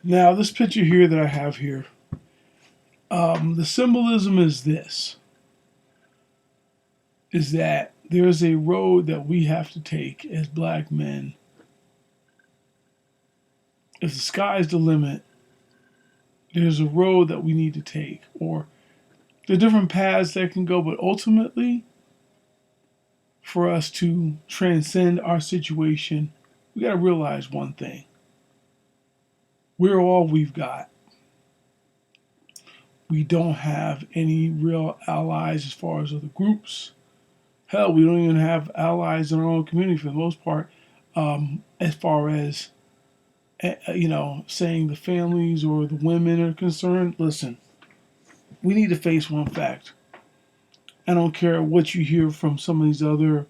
Now, this picture here that I have here, the symbolism is that there is a road that we have to take as black men. If the sky is the limit, there's a road that we need to take, or there are different paths that can go, but ultimately, for us to transcend our situation, we got to realize one thing: we're all we've got. We don't have any real allies as far as other groups. Hell, we don't even have allies in our own community for the most part. As far as saying the families or the women are concerned, listen, we need to face one fact. I don't care what you hear from some of these other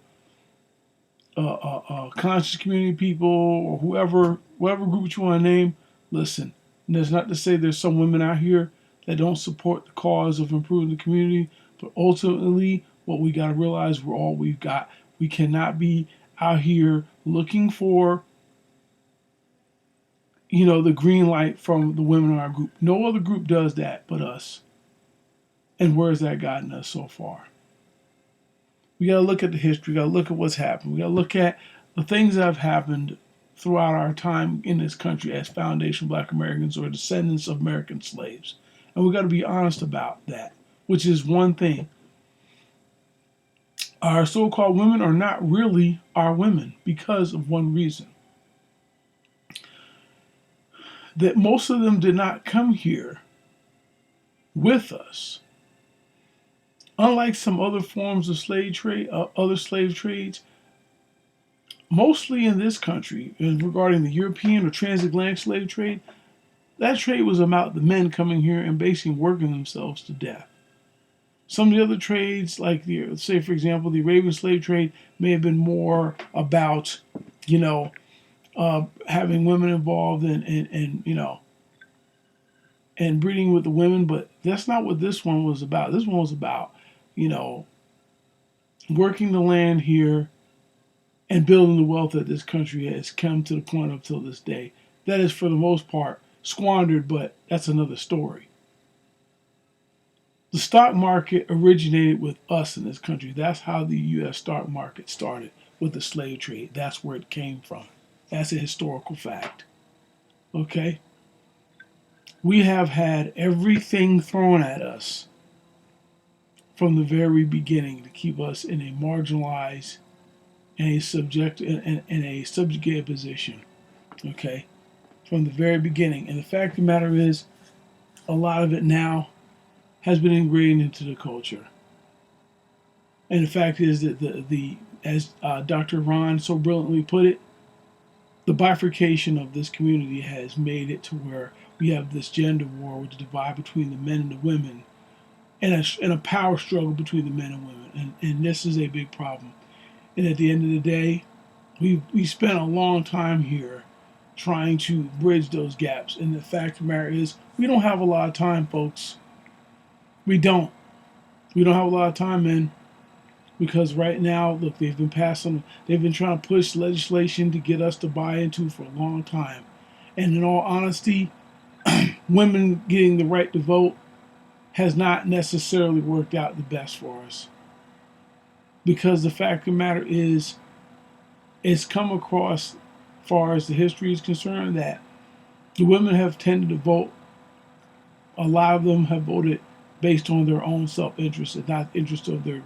conscious community people or whatever group you want to name. Listen, and that's not to say there's some women out here that don't support the cause of improving the community, but ultimately, what we got to realize, we're all we've got. We cannot be out here looking for, the green light from the women in our group. No other group does that but us. And where has that gotten us so far? We got to look at the history. We got to look at what's happened. We got to look at the things that have happened throughout our time in this country as foundation Black Americans or descendants of American slaves. And we got to be honest about that, which is one thing. Our so-called women are not really our women because of one reason. That most of them did not come here with us. Unlike some other forms of slave trade, other slave trades, mostly in this country, regarding the European or transatlantic slave trade, that trade was about the men coming here and basically working themselves to death. Some of the other trades, like say for example, the Arabian slave trade, may have been more about, having women involved and breeding with the women, but that's not what this one was about. This one was about, working the land here and building the wealth that this country has come to the point of till this day. That is, for the most part, squandered, but that's another story. The stock market originated with us in this country. That's how the U.S. stock market started, with the slave trade. That's where it came from. That's a historical fact. Okay? We have had everything thrown at us from the very beginning to keep us in a marginalized and a subjugated position. Okay? From the very beginning. And the fact of the matter is, a lot of it now has been ingrained into the culture. And the fact is that as Dr. Ron so brilliantly put it, the bifurcation of this community has made it to where we have this gender war with the divide between the men and the women, and a power struggle between the men and women. And this is a big problem. And at the end of the day, we spent a long time here trying to bridge those gaps. And the fact of the matter is, we don't have a lot of time, folks. We don't. We don't have a lot of time, man. Because right now, look, they've been trying to push legislation to get us to buy into for a long time. And in all honesty, women getting the right to vote has not necessarily worked out the best for us. Because the fact of the matter is, it's come across, as far as the history is concerned, that the women have tended to vote. A lot of them have voted based on their own self-interest and not the interest of their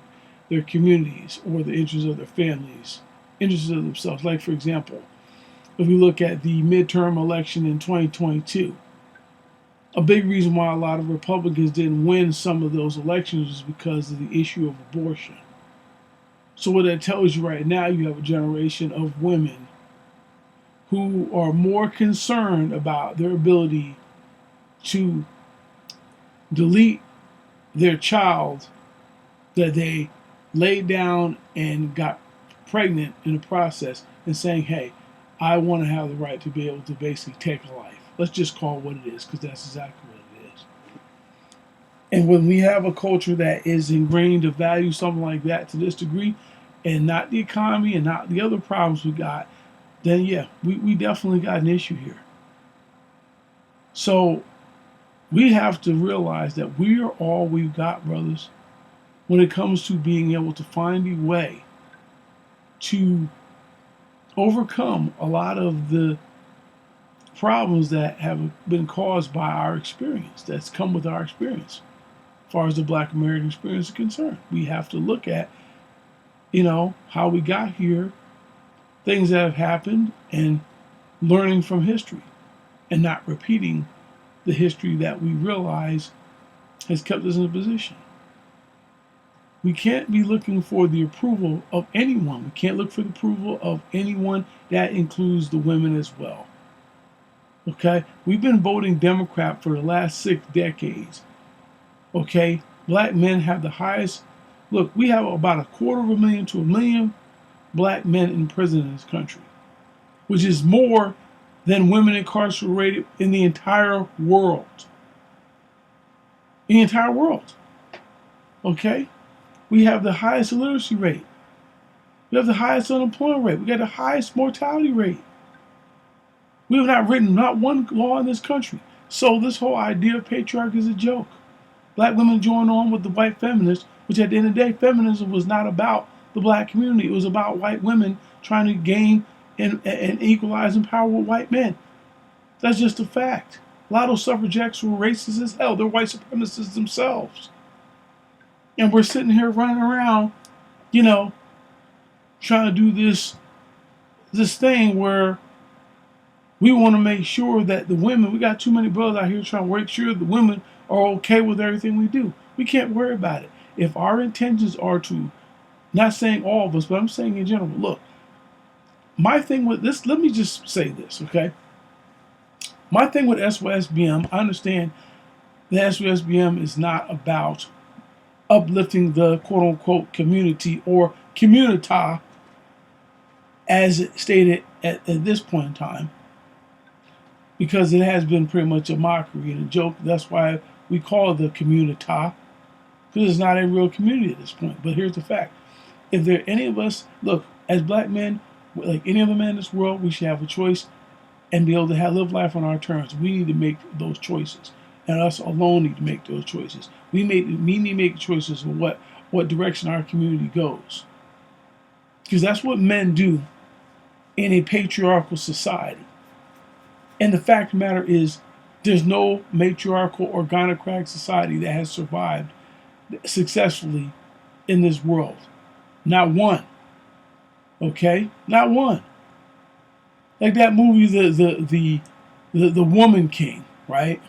communities or the interests of their families, interests of themselves. Like, for example, if we look at the midterm election in 2022, a big reason why a lot of Republicans didn't win some of those elections was because of the issue of abortion. So what that tells you right now, you have a generation of women who are more concerned about their ability to delete their child that they laid down and got pregnant in the process, and saying, hey, I want to have the right to be able to basically take a life. Let's just call it what it is, because that's exactly what it is. And when we have a culture that is ingrained to value something like that to this degree, and not the economy and not the other problems we got, then yeah, we definitely got an issue here. So we have to realize that we are all we've got, brothers, when it comes to being able to find a way to overcome a lot of the problems that have been caused by our experience, that's come with our experience. As far as the Black American experience is concerned, we have to look at, how we got here, things that have happened, and learning from history and not repeating the history that we realize has kept us in a position. We can't be looking for the approval of anyone. We can't look for the approval of anyone. That includes the women as well. Okay? We've been voting Democrat for the last 6 decades. Okay? Black men have the highest. Look, we have about 250,000 to 1 million black men in prison in this country, which is more than women incarcerated in the entire world. In the entire world. Okay? We have the highest illiteracy rate. We have the highest unemployment rate. We got the highest mortality rate. We have not written not one law in this country. So this whole idea of patriarchy is a joke. Black women join on with the white feminists, which at the end of the day, feminism was not about the black community. It was about white women trying to gain and equalize and power with white men. That's just a fact. A lot of those suffragettes were racist as hell. They're white supremacists themselves. And we're sitting here running around, trying to do this thing where we want to make sure that the women, we got too many brothers out here trying to make sure the women are okay with everything we do. We can't worry about it. If our intentions are to, not saying all of us, but I'm saying in general, look, my thing with this, let me just say this, okay? My thing with SYSBM, I understand that SYSBM is not about uplifting the quote-unquote community or communita as it stated at this point in time, because it has been pretty much a mockery and a joke. That's why we call it the communita, because it's not a real community at this point. But here's the fact. If there are any of us, look, as black men, like any other man in this world, we should have a choice and be able to live life on our terms. We need to make those choices. And us alone need to make those choices. We need to make choices of what direction our community goes. Because that's what men do in a patriarchal society. And the fact of the matter is, there's no matriarchal or gynocratic society that has survived successfully in this world. Not one. Okay? Not one. Like that movie, the Woman King, right?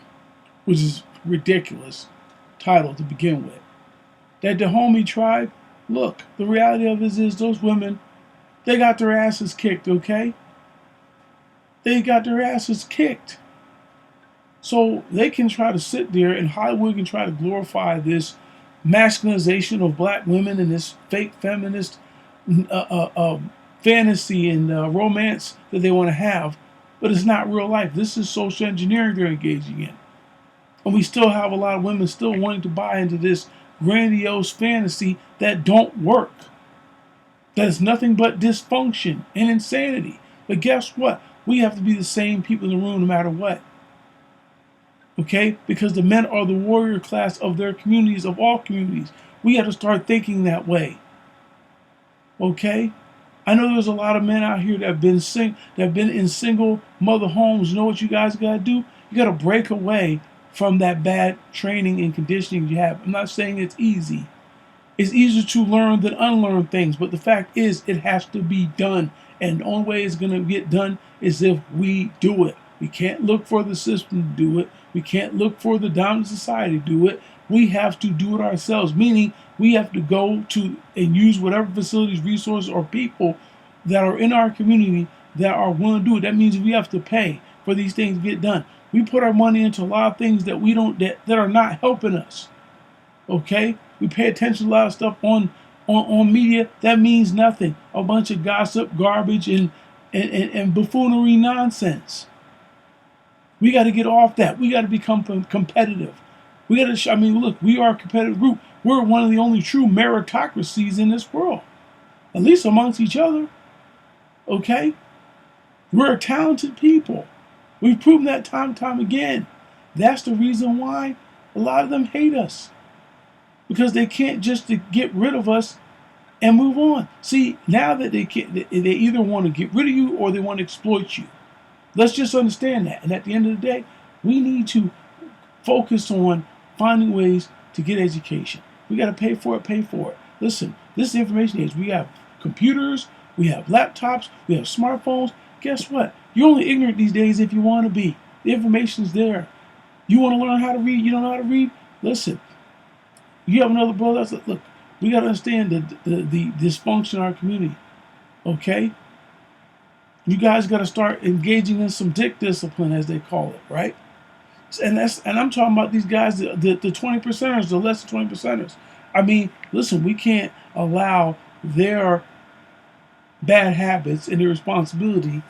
Which is ridiculous title to begin with. That Dahomey tribe, look, the reality of it is those women, they got their asses kicked, okay? They got their asses kicked. So they can try to sit there and Hollywood can try to glorify this masculinization of black women and this fake feminist fantasy and romance that they want to have, but it's not real life. This is social engineering they're engaging in. And we still have a lot of women still wanting to buy into this grandiose fantasy that don't work. That is nothing but dysfunction and insanity. But guess what? We have to be the same people in the room no matter what. Okay? Because the men are the warrior class of their communities, of all communities. We have to start thinking that way. Okay? I know there's a lot of men out here that have been in single mother homes. You know what you guys gotta do? You gotta break away from that bad training and conditioning you have. I'm not saying it's easy. It's easier to learn than unlearn things, but the fact is it has to be done. And the only way it's gonna get done is if we do it. We can't look for the system to do it. We can't look for the dominant society to do it. We have to do it ourselves, meaning we have to go to and use whatever facilities, resources, or people that are in our community that are willing to do it. That means we have to pay for these things to get done. We put our money into a lot of things that we don't that are not helping us. Okay? We pay attention to a lot of stuff on media that means nothing. A bunch of gossip, garbage, and buffoonery nonsense. We got to get off that. We got to become competitive. We got to. Look, we are a competitive group. We're one of the only true meritocracies in this world, at least amongst each other. Okay, we're a talented people. We've proven that time and time again. That's the reason why a lot of them hate us, because they can't just to get rid of us and move on. See, now that they can't, they either want to get rid of you or they want to exploit you. Let's just understand that. And at the end of the day, we need to focus on finding ways to get education. We got to pay for it, pay for it. Listen, this is the information age. We have computers, we have laptops, we have smartphones. Guess what? You're only ignorant these days if you want to be. The information's there. You want to learn how to read, you don't know how to read? Listen, you have another brother. Look, we got to understand the dysfunction in our community. Okay? You guys got to start engaging in some dick discipline, as they call it, right? And I'm talking about these guys, the 20 percenters, the less than 20 percenters. I mean, listen, we can't allow their bad habits and irresponsibility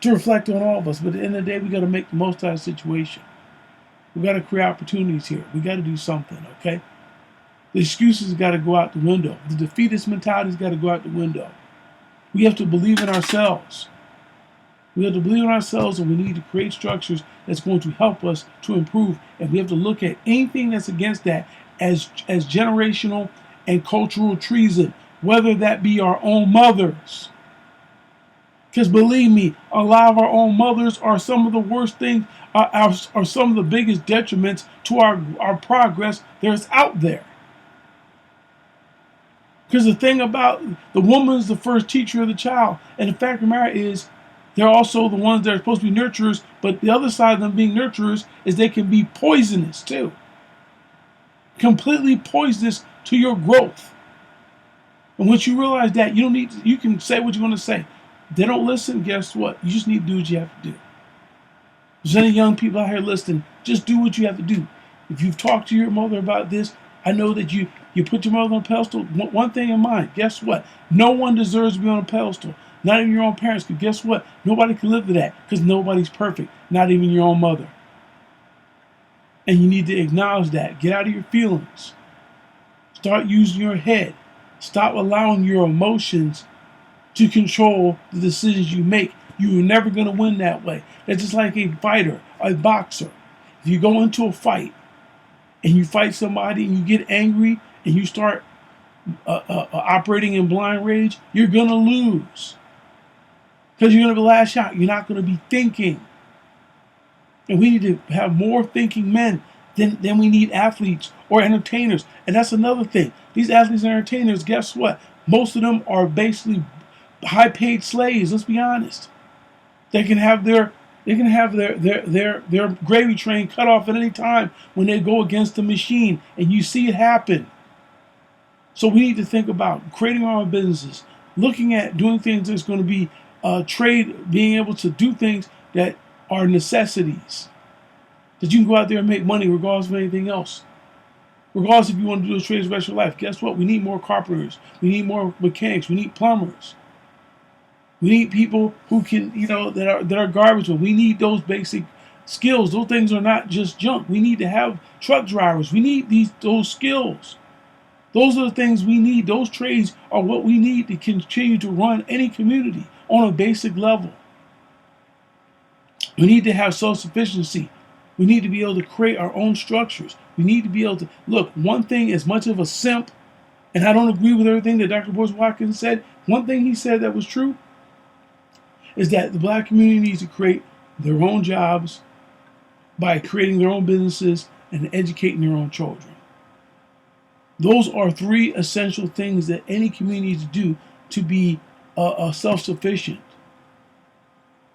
to reflect on all of us. But at the end of the day, we got to make the most out of the situation. We got to create opportunities here. We got to do something, okay? The excuses got to go out the window. The defeatist mentality's got to go out the window. We have to believe in ourselves. We have to believe in ourselves, and we need to create structures that's going to help us to improve. And we have to look at anything that's against that as generational and cultural treason, whether that be our own mothers. Because believe me, a lot of our own mothers are some of the worst things, are some of the biggest detriments to our progress there's out there. Because the thing about the woman is the first teacher of the child. And the fact of the matter is, they're also the ones that are supposed to be nurturers, but the other side of them being nurturers is they can be poisonous too. Completely poisonous to your growth. And once you realize that, you don't need to, you can say what you want to say. They don't listen, guess what? You just need to do what you have to do. If there's any young people out here listening, just do what you have to do. If you've talked to your mother about this, I know that you put your mother on a pedestal. One thing in mind, guess what? No one deserves to be on a pedestal. Not even your own parents. Because guess what? Nobody can live to that. Because nobody's perfect. Not even your own mother. And you need to acknowledge that. Get out of your feelings. Start using your head. Stop allowing your emotions to control the decisions you make. You're never going to win that way. That's just like a fighter, a boxer. If you go into a fight and you fight somebody and you get angry and you start operating in blind rage, you're going to lose. Because you're going to be lash out. You're not going to be thinking. And we need to have more thinking men than we need athletes or entertainers. And that's another thing. These athletes and entertainers, guess what? Most of them are basically high-paid slaves. Let's be honest. They can have their gravy train cut off at any time when they go against the machine, and you see it happen. So we need to think about creating our own businesses, looking at doing things that's going to be trade, being able to do things that are necessities, that you can go out there and make money regardless of anything else. Regardless if you want to do those trades the rest of your life, guess what? We need more carpenters. We need more mechanics. We need plumbers. We need people who can, that are garbage men. We need those basic skills. Those things are not just junk. We need to have truck drivers. We need those skills. Those are the things we need. Those trades are what we need to continue to run any community on a basic level. We need to have self-sufficiency. We need to be able to create our own structures. We need to be able to, look, one thing, as much of a simp, and I don't agree with everything that Dr. Boyce Watkins said, one thing he said that was true is that the black community needs to create their own jobs by creating their own businesses and educating their own children. Those are three essential things that any community needs to do to be self-sufficient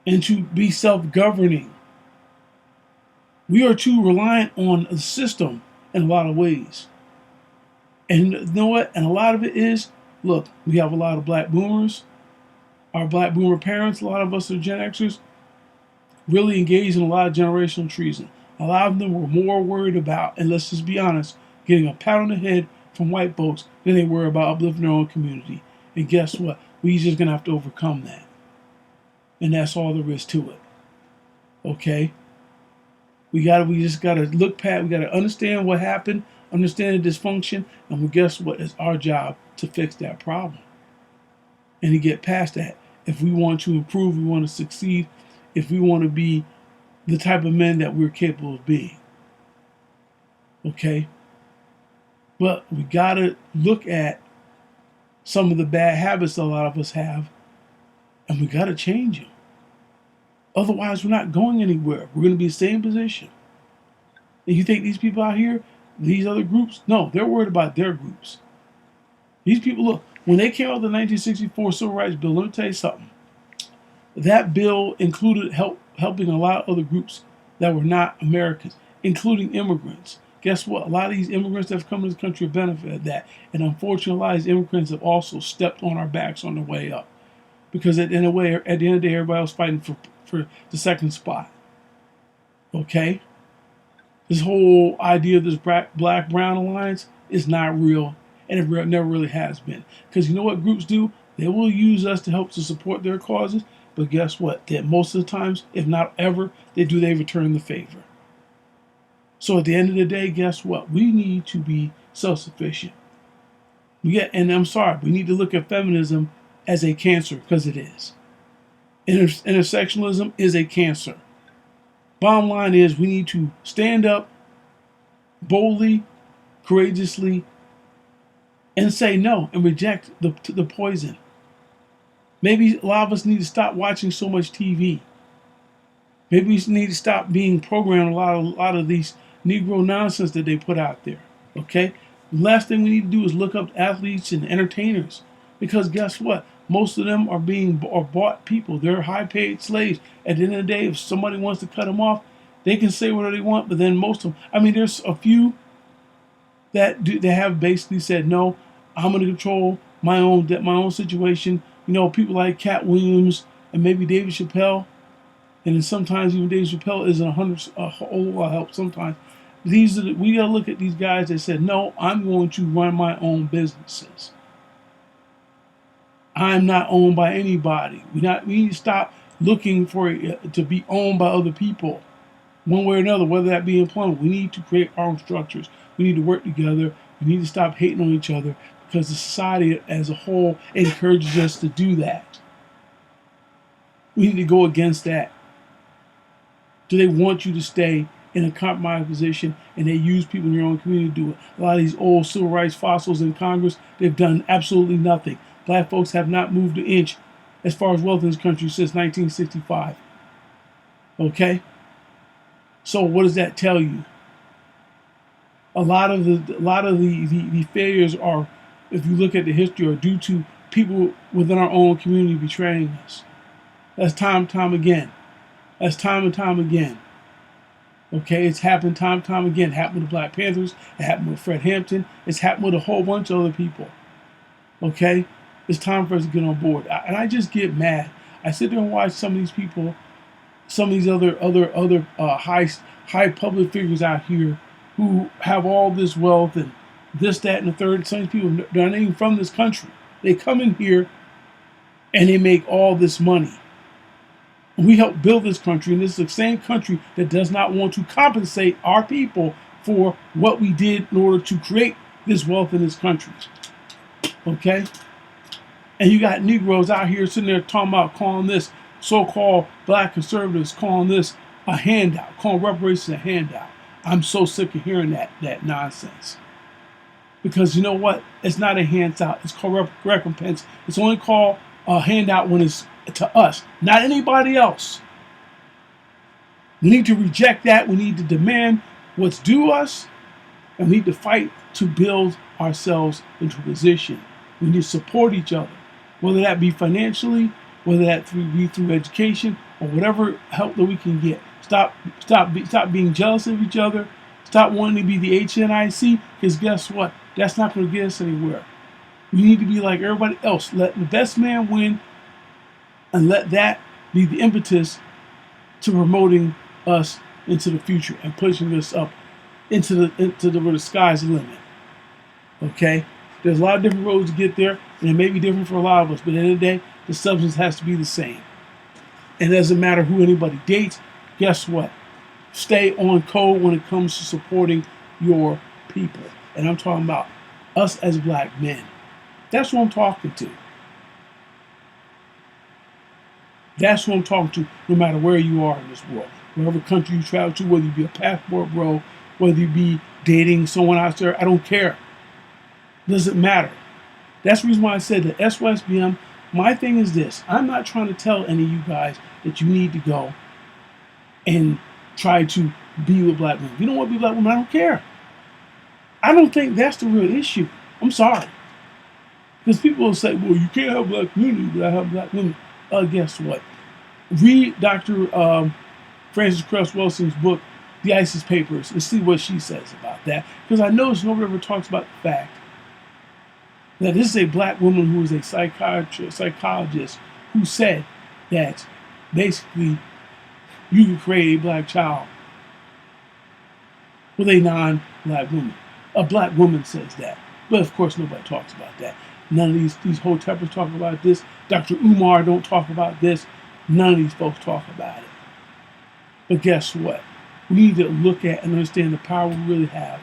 and to be self-governing. We are too reliant on the system in a lot of ways. And you know what? And a lot of it is, look, we have a lot of black boomers. Our black boomer parents, a lot of us are Gen Xers, really engaged in a lot of generational treason. A lot of them were more worried about, and let's just be honest, getting a pat on the head from white folks than they were about uplifting their own community. And guess what? We just going to have to overcome that. And that's all there is to it. Okay? We just got to look past, we got to understand what happened, understand the dysfunction, and guess what? It's our job to fix that problem and to get past that. If we want to improve, we want to succeed, if we want to be the type of men that we're capable of being. Okay? But we got to look at some of the bad habits a lot of us have, and we got to change them. Otherwise, we're not going anywhere. We're going to be in the same position. And you think these people out here, these other groups, no, they're worried about their groups. These people, look, when they came out with the 1964 Civil Rights Bill, let me tell you something. That bill included helping a lot of other groups that were not Americans, including immigrants. Guess what? A lot of these immigrants that have come to this country have benefited that. And unfortunately, a lot of these immigrants have also stepped on our backs on the way up. Because at the end of the day, everybody was fighting for the second spot. Okay? This whole idea of this black-brown alliance is not real, and it never really has been. Because you know what groups do? They will use us to help to support their causes, but guess what? That most of the times, if not ever, they return the favor. So at the end of the day, guess what? We need to be self-sufficient. And I'm sorry, we need to look at feminism as a cancer, because it is. Intersectionalism is a cancer. Bottom line is we need to stand up boldly, courageously, and say no and reject the poison. Maybe a lot of us need to stop watching so much TV. Maybe we need to stop being programmed a lot of these Negro nonsense that they put out there. Okay? The last thing we need to do is look up athletes and entertainers. Because guess what? Most of them are bought people. They're high-paid slaves. At the end of the day, if somebody wants to cut them off, they can say whatever they want. But then most of them, I mean, there's a few that they have basically said, no, I'm going to control my own situation. You know, people like Cat Williams and maybe David Chappelle, and then sometimes even David Chappelle isn't a whole lot of help. Sometimes we got to look at these guys that said, no, I'm going to run my own businesses. I'm not owned by anybody. We need to stop looking for it to be owned by other people, one way or another, whether that be employment. We need to create our own structures. We need to work together. We need to stop hating on each other because the society as a whole encourages us to do that. We need to go against that. Do they want you to stay in a compromised position, and they use people in your own community to do it? A lot of these old civil rights fossils in Congress, they've done absolutely nothing. Black folks have not moved an inch as far as wealth in this country since 1965. Okay? So what does that tell you? A lot of the failures are, if you look at the history, are due to people within our own community betraying us. That's time and time again. That's time and time again. Okay, it's happened time and time again. It happened with the Black Panthers. It happened with Fred Hampton. It's happened with a whole bunch of other people. Okay? It's time for us to get on board. And I just get mad. I sit there and watch some of these people, some of these other high public figures out here who have all this wealth and this, that, and the third. Some of these people, they're not even from this country. They come in here and they make all this money. And we help build this country, and this is the same country that does not want to compensate our people for what we did in order to create this wealth in this country. Okay? And you got Negroes out here sitting there calling this so-called black conservatives, calling this a handout, calling reparations a handout. I'm so sick of hearing that nonsense. Because you know what? It's not a handout. It's called recompense. It's only called a handout when it's to us, not anybody else. We need to reject that. We need to demand what's due us, and we need to fight to build ourselves into a position. We need to support each other, whether that be financially, whether that be through education, or whatever help that we can get. Stop being jealous of each other. Stop wanting to be the HNIC, because guess what? That's not going to get us anywhere. We need to be like everybody else. Let the best man win, and let that be the impetus to promoting us into the future and pushing us up into where the sky's the limit. Okay? There's a lot of different roads to get there, and it may be different for a lot of us, but at the end of the day, the substance has to be the same. And it doesn't matter who anybody dates. Guess what? Stay on code when it comes to supporting your people. And I'm talking about us as black men. That's what I'm talking to. That's what I'm talking to, no matter where you are in this world. Whatever country you travel to, whether you be a passport bro, whether you be dating someone out there. I don't care. Doesn't matter. That's the reason why I said that SYSBM. My thing is this: I'm not trying to tell any of you guys that you need to go and try to be with black women. If you don't want to be black women, I don't care. I don't think that's the real issue. I'm sorry. Because people will say, well, you can't have black community, but I have black women. Guess what? Read Dr. Frances Cress Welsing's book, The ISIS Papers, and see what she says about that. Because I notice nobody ever talks about the fact that this is a black woman who is a psychologist who said that basically you can create a black child with a non-black woman. A black woman says that. But of course nobody talks about that. None of these hoteppers talk about this. Dr. Umar don't talk about this. None of these folks talk about it. But guess what? We need to look at and understand the power we really have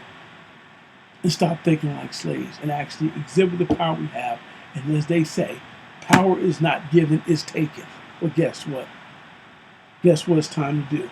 and stop thinking like slaves and actually exhibit the power we have. And as they say, power is not given, it's taken. Well, guess what? Guess what it's time to do?